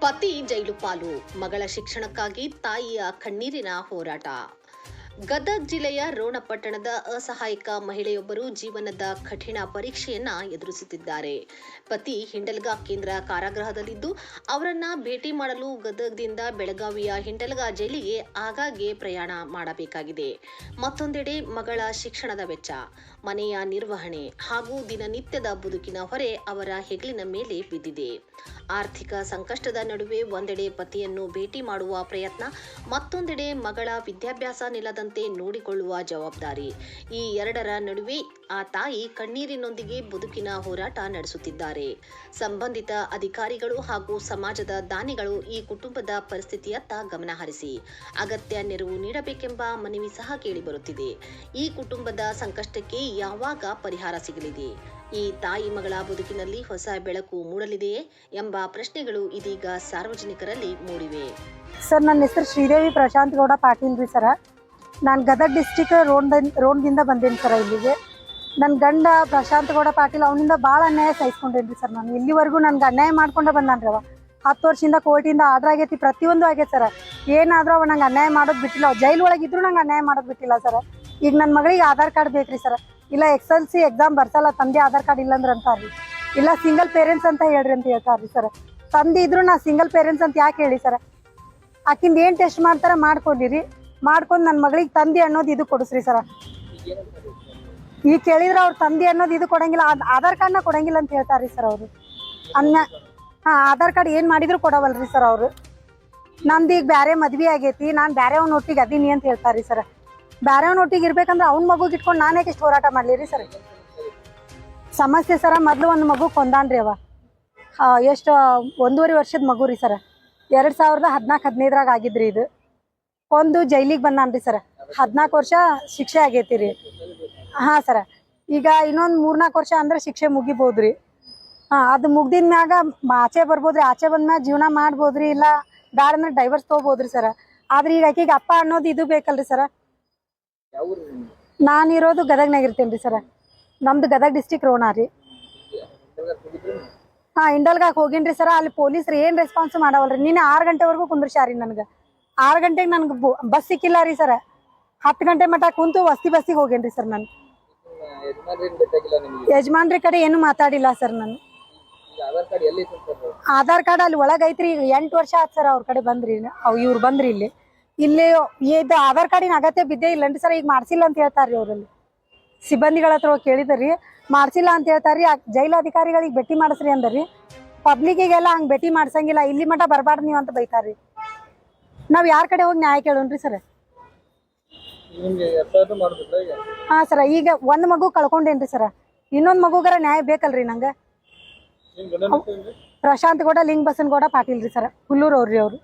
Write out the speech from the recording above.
ಪತಿ ಜೈಲು ಪಾಲು, ಮಗಳ ಶಿಕ್ಷಣಕ್ಕಾಗಿ ತಾಯಿಯ ಕಣ್ಣೀರಿನ ಹೋರಾಟ. ಗದಗ ಜಿಲ್ಲೆಯ ರೋಣ ಪಟ್ಟಣದ ಅಸಹಾಯಕ ಮಹಿಳೆಯೊಬ್ಬರು ಜೀವನದ ಕಠಿಣ ಪರೀಕ್ಷೆಯನ್ನ ಎದುರಿಸುತ್ತಿದ್ದಾರೆ. ಪತಿ ಹಿಂಡಲ್ಗಾ ಕೇಂದ್ರ ಕಾರಾಗೃಹದಲ್ಲಿದ್ದು ಅವರನ್ನ ಭೇಟಿ ಮಾಡಲು ಗದಗದಿಂದ ಬೆಳಗಾವಿಯ ಹಿಂಡಲ್ಗಾ ಜೈಲಿಗೆ ಆಗಾಗ್ಗೆ ಪ್ರಯಾಣ ಮಾಡಬೇಕಾಗಿದೆ. ಮತ್ತೊಂದೆಡೆ ಮಗಳ ಶಿಕ್ಷಣದ ವೆಚ್ಚ, ಮನೆಯ ನಿರ್ವಹಣೆ ಹಾಗೂ ದಿನನಿತ್ಯದ ಬದುಕಿನ ಹೊರೆ ಅವರ ಹೆಗಲಿನ ಮೇಲೆ ಬಿದ್ದಿದೆ. ಆರ್ಥಿಕ ಸಂಕಷ್ಟದ ನಡುವೆ ಒಂದೆಡೆ ಪತಿಯನ್ನು ಭೇಟಿ ಮಾಡುವ ಪ್ರಯತ್ನ, ಮತ್ತೊಂದೆಡೆ ಮಗಳ ವಿದ್ಯಾಭ್ಯಾಸ ನಿಲ್ಲದಂತೆ ನೋಡಿಕೊಳ್ಳುವ ಜವಾಬ್ದಾರಿ. ಈ ಎರಡರ ನಡುವೆ ಆ ತಾಯಿ ಕಣ್ಣೀರಿನೊಂದಿಗೆ ಬದುಕಿನ ಹೋರಾಟ ನಡೆಸುತ್ತಿದ್ದಾರೆ. ಸಂಬಂಧಿತ ಅಧಿಕಾರಿಗಳು ಹಾಗೂ ಸಮಾಜದ ದಾನಿಗಳು ಈ ಕುಟುಂಬದ ಪರಿಸ್ಥಿತಿಯತ್ತ ಗಮನ ಹರಿಸಿ ಅಗತ್ಯ ನೆರವು ನೀಡಬೇಕೆಂಬ ಮನವಿ ಸಹ ಕೇಳಿಬರುತ್ತಿದೆ. ಈ ಕುಟುಂಬದ ಸಂಕಷ್ಟಕ್ಕೆ ಯಾವಾಗ ಪರಿಹಾರ ಸಿಗಲಿದೆ? ಈ ತಾಯಿ ಮಗಳ ಬದುಕಿನಲ್ಲಿ ಹೊಸ ಬೆಳಕು ಮೂಡಲಿದೆಯೇ ಎಂಬ ಪ್ರಶ್ನೆಗಳು ಇದೀಗ ಸಾರ್ವಜನಿಕರಲ್ಲಿ ಮೂಡಿವೆ. ಸರ್, ನನ್ನ ಹೆಸರು ಶ್ರೀದೇವಿ ಪ್ರಶಾಂತ್ ಗೌಡ ಪಾಟೀಲ್ ರೀ ಸರ. ನಾನು ಗದಗ ಡಿಸ್ಟಿಕ್ ರೋಡ್ದಿಂದ ಬಂದೇನಿ ಸರ ಇಲ್ಲಿಗೆ. ನನ್ನ ಗಂಡ ಪ್ರಶಾಂತ್ ಗೌಡ ಪಾಟೀಲ್ ಅವನಿಂದ ಭಾಳ ಅನ್ಯಾಯ ಸಹಿಸ್ಕೊಂಡೇನಿ ರೀ ಸರ್. ನಾನು ಇಲ್ಲಿವರೆಗೂ ನನಗೆ ಅನ್ಯಾಯ ಮಾಡ್ಕೊಂಡೆ ಬಂದಾನ್ರಿ ಅವ. 10 ವರ್ಷದಿಂದ ಕೋರ್ಟಿಂದ ಆರ್ಡರ್ ಆಗೈತಿ, ಪ್ರತಿಯೊಂದು ಆಗೈತೆ ಸರ. ಏನಾದರೂ ಅವ ನಂಗೆ ಅನ್ಯಾಯ ಮಾಡೋದು ಬಿಟ್ಟಿಲ್ಲ. ಜೈಲ್ ಒಳಗಿದ್ರು ನಂಗೆ ಅನ್ಯಾಯ ಮಾಡೋದು ಬಿಟ್ಟಿಲ್ಲ ಸರ. ಈಗ ನನ್ನ ಮಗಳಿಗೆ ಆಧಾರ್ ಕಾರ್ಡ್ ಬೇಕ್ರಿ ಸರ. ಇಲ್ಲ SLC ಎಕ್ಸಾಮ್ ಬರ್ಸಲ್ಲ, ತಂದೆ ಆಧಾರ್ ಕಾರ್ಡ್ ಇಲ್ಲಂದ್ರೆ ಅಂತಾರ್ರಿ. ಇಲ್ಲ ಸಿಂಗಲ್ ಪೇರೆಂಟ್ಸ್ ಅಂತ ಹೇಳ್ರಿ ಅಂತ ಹೇಳ್ತಾರ್ರಿ ಸರ್. ತಂದೆ ಇದ್ರು ನಾ ಸಿಂಗಲ್ ಪೇರೆಂಟ್ಸ್ ಅಂತ ಯಾಕೆ ಹೇಳಿ ಸರ? ಆಕಿಂದ ಏನು ಟೆಸ್ಟ್ ಮಾಡ್ತಾರ ಮಾಡ್ಕೊಂಡಿರಿ, ಮಾಡ್ಕೊಂಡು ನನ್ನ ಮಗಳಿಗೆ ತಂದೆ ಅನ್ನೋದು ಇದು ಕೊಡಿಸ್ರಿ ಸರ. ಈಗ ಕೇಳಿದ್ರೆ ಅವ್ರ ತಂದೆ ಅನ್ನೋದು ಇದು ಕೊಡಂಗಿಲ್ಲ, ಆಧಾರ್ ಕಾರ್ಡ್ನ ಕೊಡಂಗಿಲ್ಲ ಅಂತ ಹೇಳ್ತಾರ್ರಿ ಸರ್ ಅವರು. ಆಧಾರ್ ಕಾರ್ಡ್ ಏನು ಮಾಡಿದ್ರು ಕೊಡವಲ್ರಿ ಸರ್ ಅವರು. ನಂದು ಈಗ ಬೇರೆ ಮದ್ವೆ ಆಗೈತಿ, ನಾನು ಬೇರೆಯವ್ನ ಒಟ್ಟಿಗೆ ಅದೀನಿ ಅಂತ ಹೇಳ್ತಾರ್ರಿ ಸರ್. ಬೇರೆಯವ್ನ ಒಟ್ಟಿಗೆ ಇರ್ಬೇಕಂದ್ರೆ ಅವ್ನ ಮಗುಗೆ ಇಟ್ಕೊಂಡು ನಾನು ಯಾಕೆ ಇಷ್ಟು ಹೋರಾಟ ಮಾಡಲಿ ರೀ ಸರ್? ಸಮಸ್ಯೆ ಸರ, ಮೊದಲು ಒಂದು ಮಗು ಕೊಂದಾನ್ರಿ ಅವ. ಎಷ್ಟು 1.5 ವರ್ಷದ ಮಗು ರೀ ಸರ. 2014-15 ಆಗಿದ್ರಿ ಇದು. ಒಂದು ಜೈಲಿಗೆ ಬಂದಾನ್ರಿ ಸರ. 14 ವರ್ಷ ಶಿಕ್ಷೆ ಆಗೈತಿ ರೀ. ಹಾಂ ಸರ. ಈಗ ಇನ್ನೊಂದು 3-4 ವರ್ಷ ಅಂದ್ರೆ ಶಿಕ್ಷೆ ಮುಗಿಬೋದ್ರಿ. ಅದು ಮುಗ್ದಿದ ಮ್ಯಾಗ ಆಚೆ ಬರ್ಬೋದ್ರಿ. ಆಚೆ ಬಂದ್ಮ್ಯಾಗ ಜೀವನ ಮಾಡ್ಬೋದ್ರಿ, ಇಲ್ಲ ಬ್ಯಾಡ ಅಂದ್ರೆ ಡೈವರ್ಸ್ ತೊಗೋಬೋದ್ರಿ ಸರ. ಆದ್ರೆ ಈಗ ಆಕೆಗೆ ಅಪ್ಪ ಅನ್ನೋದು ಇದು ಬೇಕಲ್ರಿ ಸರ. ನಾನಿರೋದು ಗದಗ್ನಾಗ ಇರ್ತೇನೆ ರೀ ಸರ. ನಮ್ದು ಗದಗ ಡಿಸ್ಟಿಕ್ ರೋಣ ರೀ. ಇಂಡಲ್ಗಾಕ್ ಹೋಗಿನ್ರಿ ಸರ. ಅಲ್ಲಿ ಪೊಲೀಸ್ರು ಏನು ರೆಸ್ಪಾನ್ಸ್ ಮಾಡವಲ್ರಿ. ನಿನ್ನೆ 6 ಗಂಟೆವರೆಗೂ ಕುಂದ್ರಸ್ಯಾರಿ ನನಗೆ. 6 ಗಂಟೆಗೆ ನನಗೆ ಬಸ್ ಸಿಕ್ಕಿಲ್ಲ ರೀ ಸರ. 10 ಗಂಟೆ ಮಟ್ಟ ಕುಂತು ವಸ್ತಿ ಹೋಗೇನ್ರಿ ಸರ್. ನಾನು ಯಜಮಾನ್ರಿ ಕಡೆ ಏನು ಮಾತಾಡಿಲ್ಲ ಸರ್. ನಾನು ಆಧಾರ್ ಕಾರ್ಡ್ ಅಲ್ಲಿ ಒಳಗೈತ್ರಿ. ಈಗ 8 ವರ್ಷ ಆಯ್ತು ಸರ್ ಅವ್ರ ಕಡೆ ಬಂದ್ರಿ. ಇವ್ರು ಬಂದ್ರಿ ಇಲ್ಲಿ ಇದು ಆಧಾರ್ ಕಾರ್ಡಿನ ಅಗತ್ಯ ಬಿದ್ದೇ ಇಲ್ಲನ್ರಿ ಸರ್. ಈಗ ಮಾಡ್ಸಿಲ್ಲ ಅಂತ ಹೇಳ್ತಾರ್ರಿ ಅವರಲ್ಲಿ. ಸಿಬ್ಬಂದಿಗಳ ಹತ್ರ ಹೋಗಿ ಕೇಳಿದ್ರಿ, ಮಾಡ್ಸಿಲ್ಲ ಅಂತ ಹೇಳ್ತಾರ್ರಿ. ಜೈಲು ಅಧಿಕಾರಿಗಳಿಗೆ ಭೇಟಿ ಮಾಡಿಸ್ರಿ ಅಂದ್ರಿ. ಪಬ್ಲಿಕ್ಕಿಗೆಲ್ಲ ಹಂಗೆ ಭೇಟಿ ಮಾಡ್ಸಂಗಿಲ್ಲ, ಇಲ್ಲಿ ಮಟ್ಟ ಬರಬಾರ್ದು ನೀವು ಅಂತ ಬೈತಾರ್ರಿ. ನಾವು ಯಾರ ಕಡೆ ಹೋಗಿ ನ್ಯಾಯ ಕೇಳೋಣ್ರಿ ಸರ್? ಹಾಂ ಸರ. ಈಗ ಒಂದು ಮಗು ಕಳ್ಕೊಂಡೇನ್ರಿ ಸರ. ಇನ್ನೊಂದು ಮಗುಗಾರ ನ್ಯಾಯ ಬೇಕಲ್ರಿ ನಂಗೆ. ಪ್ರಶಾಂತ್ ಗೌಡ ಲಿಂಗ ಬಸನಗೌಡ ಪಾಟೀಲ್ ರೀ ಸರ. ಹುಲ್ಲೂರು ಅವ್ರಿ ಅವರು.